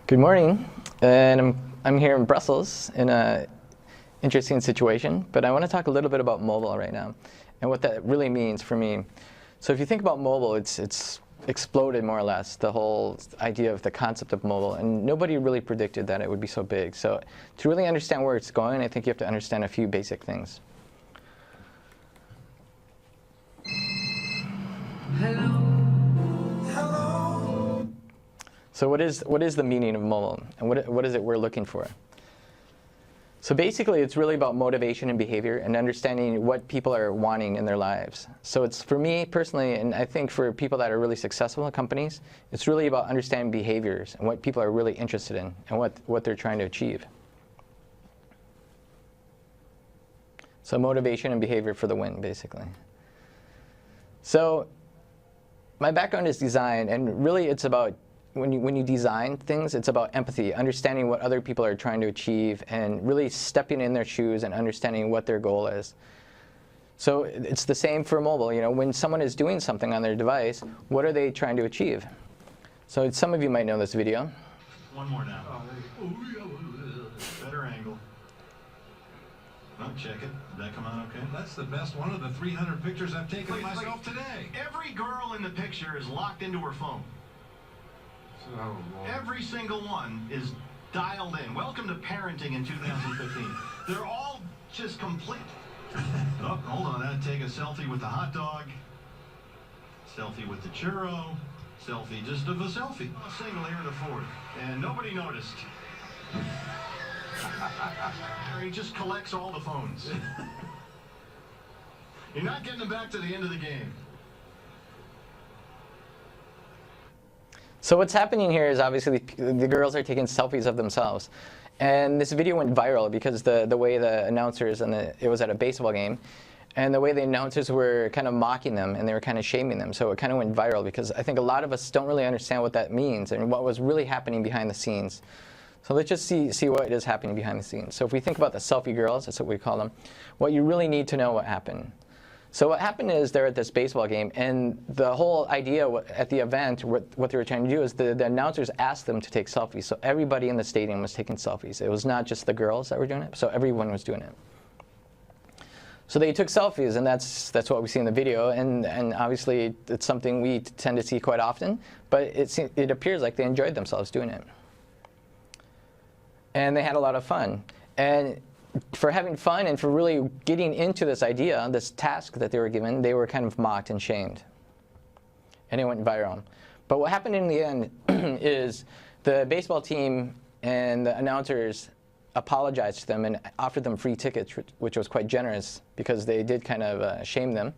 Good morning, and I'm here in Brussels in an interesting situation, but I want to talk a little bit about mobile right now and what that really means for me. So if you think about mobile, it's exploded more or less, the whole idea of the concept of mobile, and nobody really predicted that it would be so big. So to really understand where it's going, I think you have to understand a few basic things. Hello. So what is the meaning of mobile, and what is it we're looking for? So basically, it's really about motivation and behavior and understanding what people are wanting in their lives. So it's, for me personally, and I think for people that are really successful in companies, it's really about understanding behaviors and what people are really interested in and what they're trying to achieve. So motivation and behavior for the win, basically. So my background is design, and really it's about when you design things, it's about empathy, understanding what other people are trying to achieve, and really stepping in their shoes and understanding what their goal is. So it's the same for mobile. You know, when someone is doing something on their device, what are they trying to achieve? So some of you might know this video. One more now. Better angle. Oh, check it. Did that come out okay? That's the best one of the 300 pictures I've taken of myself today. Every girl in the picture is locked into her phone. Oh, Lord. Every single one is dialed in. Welcome to parenting in 2015. They're all just complete. Oh, hold on. I'd take a selfie with the hot dog. Selfie with the churro. Selfie just of a selfie. A single here to fourth. And nobody noticed. He just collects all the phones. You're not getting them back to the end of the game. So what's happening here is obviously the girls are taking selfies of themselves. And this video went viral because the way the announcers, it was at a baseball game, and the way the announcers were kind of mocking them and they were kind of shaming them. So it kind of went viral because I think a lot of us don't really understand what that means and what was really happening behind the scenes. So let's just see what is happening behind the scenes. So if we think about the selfie girls, that's what we call them, what you really need to know what happened. So what happened is they're at this baseball game, and the whole idea at the event, what they were trying to do is the announcers asked them to take selfies. So everybody in the stadium was taking selfies. It was not just the girls that were doing it, so everyone was doing it. So they took selfies, and that's what we see in the video, and obviously it's something we tend to see quite often, but it appears like they enjoyed themselves doing it. And they had a lot of fun. And for having fun and for really getting into this idea, this task that they were given, they were kind of mocked and shamed. And it went viral. But what happened in the end is the baseball team and the announcers apologized to them and offered them free tickets, which was quite generous because they did kind of shame them.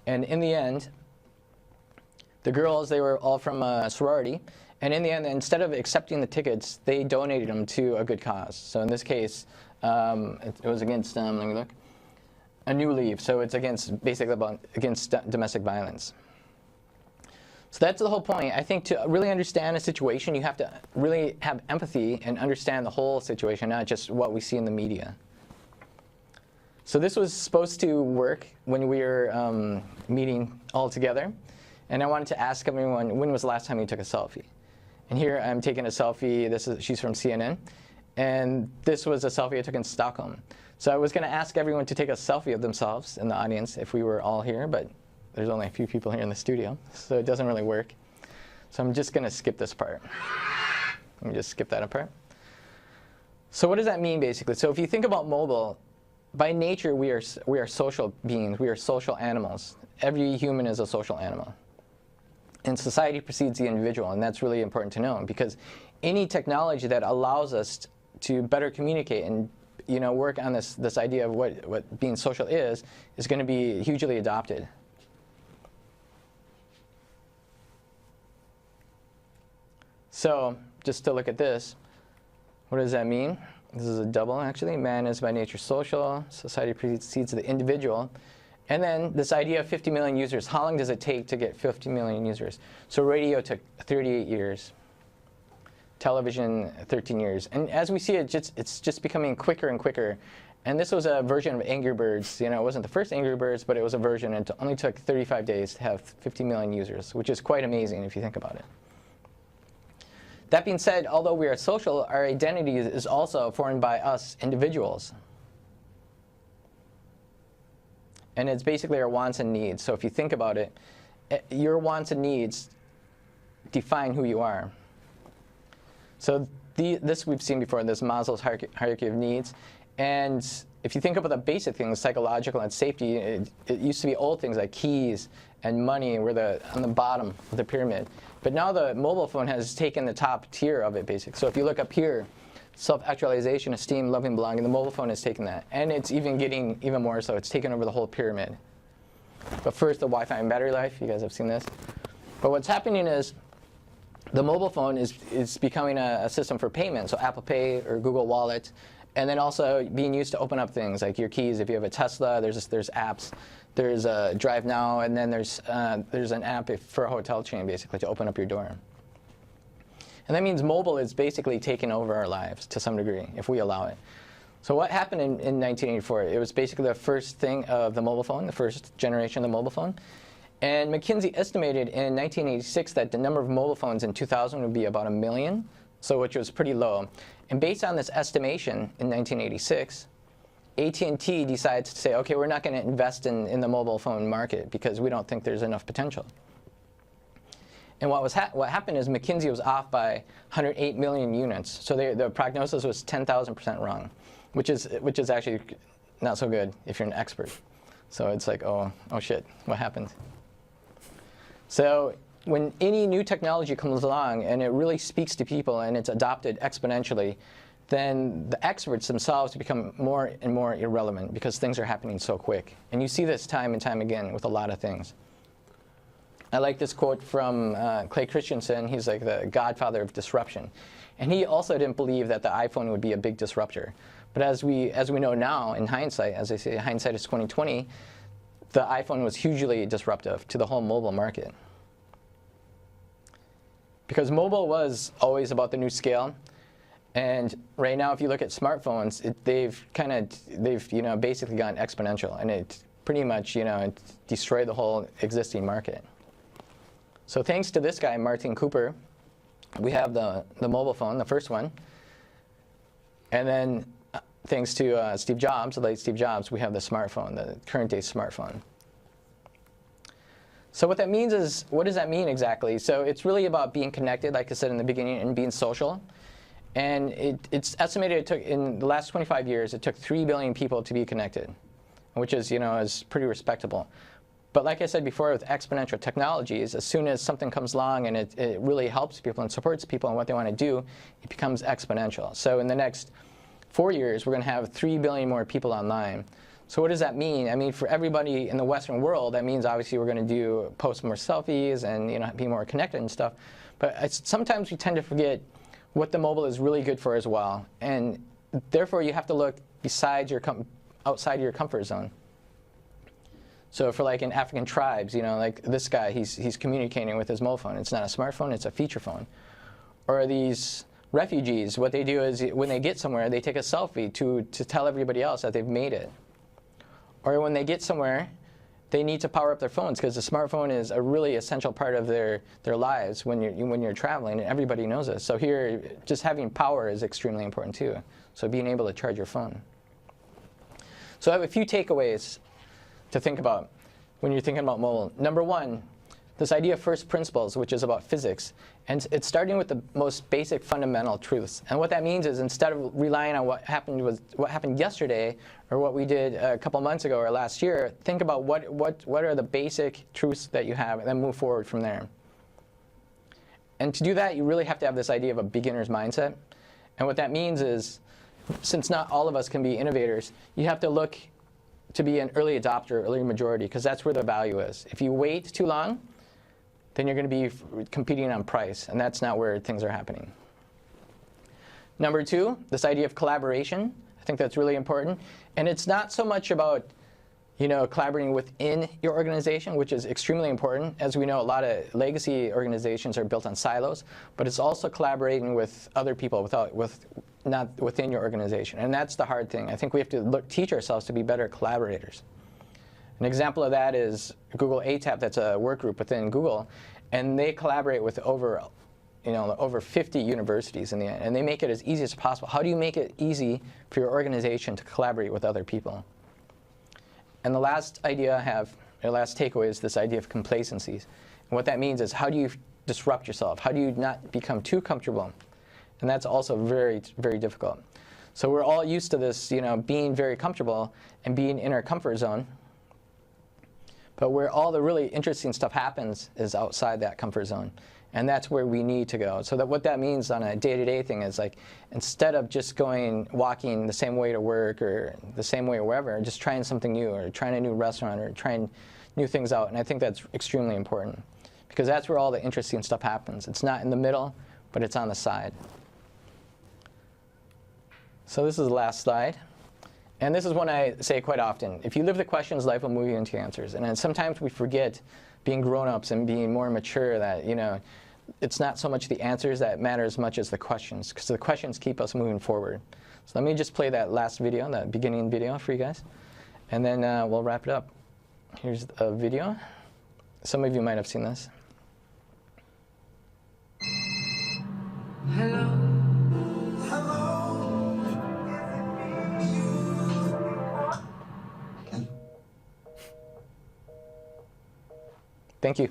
And in the end, the girls, they were all from a sorority. And in the end, instead of accepting the tickets, they donated them to a good cause. So in this case, it was against, let me look, a New Leaf. So it's basically against domestic violence. So that's the whole point. I think to really understand a situation, you have to really have empathy and understand the whole situation, not just what we see in the media. So this was supposed to work when we were meeting all together. And I wanted to ask everyone, when was the last time you took a selfie? And here I'm taking a selfie. She's from CNN. And this was a selfie I took in Stockholm. So I was going to ask everyone to take a selfie of themselves in the audience if we were all here, but there's only a few people here in the studio, so it doesn't really work. So I'm just going to skip this part. Let me just skip that apart. So what does that mean, basically? So if you think about mobile, by nature, we are social beings. We are social animals. Every human is a social animal. And society precedes the individual, and that's really important to know, because any technology that allows us to better communicate and work on this idea of what being social is going to be hugely adopted. So just to look at this, what does that mean? This is a double, actually. Man is by nature social. Society precedes the individual. And then this idea of 50 million users. How long does it take to get 50 million users? So radio took 38 years. Television, 13 years. And as we see it, it's just becoming quicker and quicker. And this was a version of Angry Birds. It wasn't the first Angry Birds, but it was a version. And it only took 35 days to have 50 million users, which is quite amazing if you think about it. That being said, although we are social, our identity is also formed by us individuals. And it's basically our wants and needs. So if you think about it, your wants and needs define who you are. So this we've seen before, this Maslow's hierarchy of needs. And if you think about the basic things, psychological and safety, it used to be old things like keys and money were on the bottom of the pyramid. But now the mobile phone has taken the top tier of it, basically. So if you look up here, self-actualization, esteem, loving, belonging, the mobile phone has taken that. And it's even getting even more so. It's taken over the whole pyramid. But first, the Wi-Fi and battery life. You guys have seen this. But what's happening is the mobile phone is becoming a system for payment. So Apple Pay or Google Wallet. And then also being used to open up things like your keys. If you have a Tesla, there's apps. There's Drive Now, and then there's an app for a hotel chain, basically, to open up your door. And that means mobile is basically taking over our lives to some degree, if we allow it. So what happened in 1984? It was basically the first thing of the mobile phone, the first generation of the mobile phone. And McKinsey estimated in 1986 that the number of mobile phones in 2000 would be about 1 million, so which was pretty low. And based on this estimation in 1986, AT&T decides to say, okay, we're not going to invest in the mobile phone market because we don't think there's enough potential. And what happened is McKinsey was off by 108 million units. So the prognosis was 10,000% wrong, which is actually not so good if you're an expert. So it's like, oh shit, what happened? So when any new technology comes along and it really speaks to people and it's adopted exponentially, then the experts themselves become more and more irrelevant because things are happening so quick. And you see this time and time again with a lot of things. I like this quote from Clay Christensen. He's like the godfather of disruption. And he also didn't believe that the iPhone would be a big disruptor. But as we know now, in hindsight, as I say, hindsight is 20/20, the iPhone was hugely disruptive to the whole mobile market. Because mobile was always about the new scale. And right now, if you look at smartphones, they've basically gone exponential. And it pretty much, it destroyed the whole existing market. So thanks to this guy, Martin Cooper, we have the mobile phone, the first one. And then thanks to Steve Jobs, the late Steve Jobs, we have the smartphone, the current day smartphone. So what that means is, what does that mean exactly? So it's really about being connected, like I said in the beginning, and being social. And it's estimated it took, in the last 25 years, it took 3 billion people to be connected, which is, is pretty respectable. But like I said before, with exponential technologies, as soon as something comes along and it really helps people and supports people and what they want to do, it becomes exponential. So in the next 4 years, we're going to have 3 billion more people online. So what does that mean? I mean, for everybody in the Western world, that means obviously we're going to post more selfies and be more connected and stuff. But sometimes we tend to forget what the mobile is really good for as well. And therefore, you have to look outside of your comfort zone. So for like in African tribes, like this guy, he's communicating with his mobile phone. It's not a smartphone, it's a feature phone. Or these refugees, what they do is when they get somewhere, they take a selfie to tell everybody else that they've made it. Or when they get somewhere, they need to power up their phones because the smartphone is a really essential part of their lives when you're traveling, and everybody knows this. So here, just having power is extremely important too. So being able to charge your phone. So I have a few takeaways to think about when you're thinking about mobile. Number one, this idea of first principles, which is about physics. And it's starting with the most basic fundamental truths. And what that means is instead of relying on what happened yesterday or what we did a couple months ago or last year, think about what are the basic truths that you have and then move forward from there. And to do that, you really have to have this idea of a beginner's mindset. And what that means is, since not all of us can be innovators, you have to look to be an early adopter, early majority, because that's where the value is. If you wait too long, then you're going to be competing on price, and that's not where things are happening. Number two, this idea of collaboration. I think that's really important. And it's not so much about collaborating within your organization, which is extremely important. As we know, a lot of legacy organizations are built on silos, but it's also collaborating with other people not within your organization. And that's the hard thing. I think we have to teach ourselves to be better collaborators. An example of that is Google ATAP, that's a work group within Google, and they collaborate with over over 50 universities in the end, and they make it as easy as possible. How do you make it easy for your organization to collaborate with other people? And the last idea I have, or last takeaway, is this idea of complacencies. And what that means is, how do you disrupt yourself? How do you not become too comfortable? And that's also very, very difficult. So we're all used to this, being very comfortable and being in our comfort zone. But where all the really interesting stuff happens is outside that comfort zone. And that's where we need to go. So that what that means on a day-to-day thing is, like, instead of just walking the same way to work or the same way wherever, just trying something new or trying a new restaurant or trying new things out. And I think that's extremely important, because that's where all the interesting stuff happens. It's not in the middle, but it's on the side. So this is the last slide. And this is one I say quite often. If you live the questions, life will move you into answers. And then sometimes we forget, being grown-ups and being more mature, that it's not so much the answers that matter as much as the questions, because the questions keep us moving forward. So let me just play that last video, that beginning video for you guys, and then we'll wrap it up. Here's a video. Some of you might have seen this. Hello. Thank you.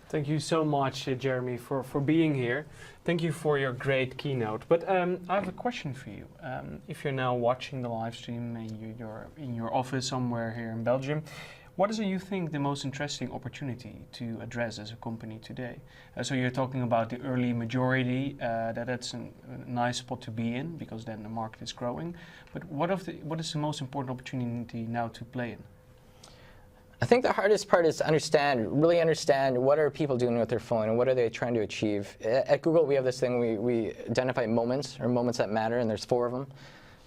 Thank you so much, Jeremy, for being here. Thank you for your great keynote. But I have a question for you. If you're now watching the live stream and you're in your office somewhere here in Belgium, what is, you think, the most interesting opportunity to address as a company today? So you're talking about the early majority, that's a nice spot to be in, because then the market is growing. But what is the most important opportunity now to play in? I think the hardest part is to really understand what are people doing with their phone and what are they trying to achieve. At Google, we have this thing, we identify moments, or moments that matter, and there's 4 of them.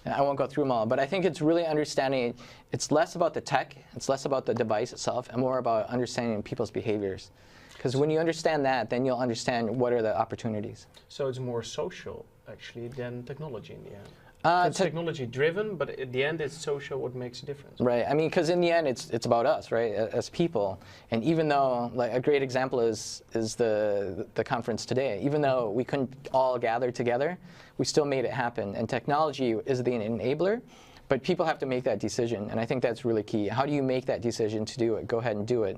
And I won't go through them all, but I think it's really understanding, it's less about the tech, it's less about the device itself, and more about understanding people's behaviors. Because when you understand that, then you'll understand what are the opportunities. So it's more social, actually, than technology in the end. It's technology-driven, but at the end, it's social what makes a difference. Right. I mean, because in the end, it's about us, right, as people. And even though, like, a great example is the conference today. Even though we couldn't all gather together, we still made it happen. And technology is the enabler, but people have to make that decision. And I think that's really key. How do you make that decision to do it? Go ahead and do it.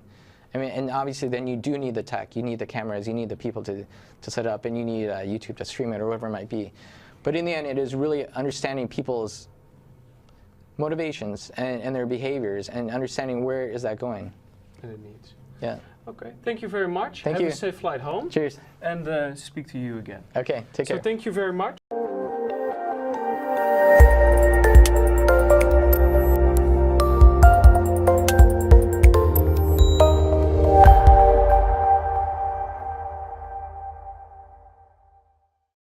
I mean, and obviously, then you do need the tech. You need the cameras. You need the people to set up, and you need YouTube to stream it, or whatever it might be. But in the end, it is really understanding people's motivations and their behaviors, and understanding where is that going. And it needs. Yeah. Okay. Thank you very much. Thank you. Have a safe flight home. Cheers. And speak to you again. Okay. Take care. So thank you very much.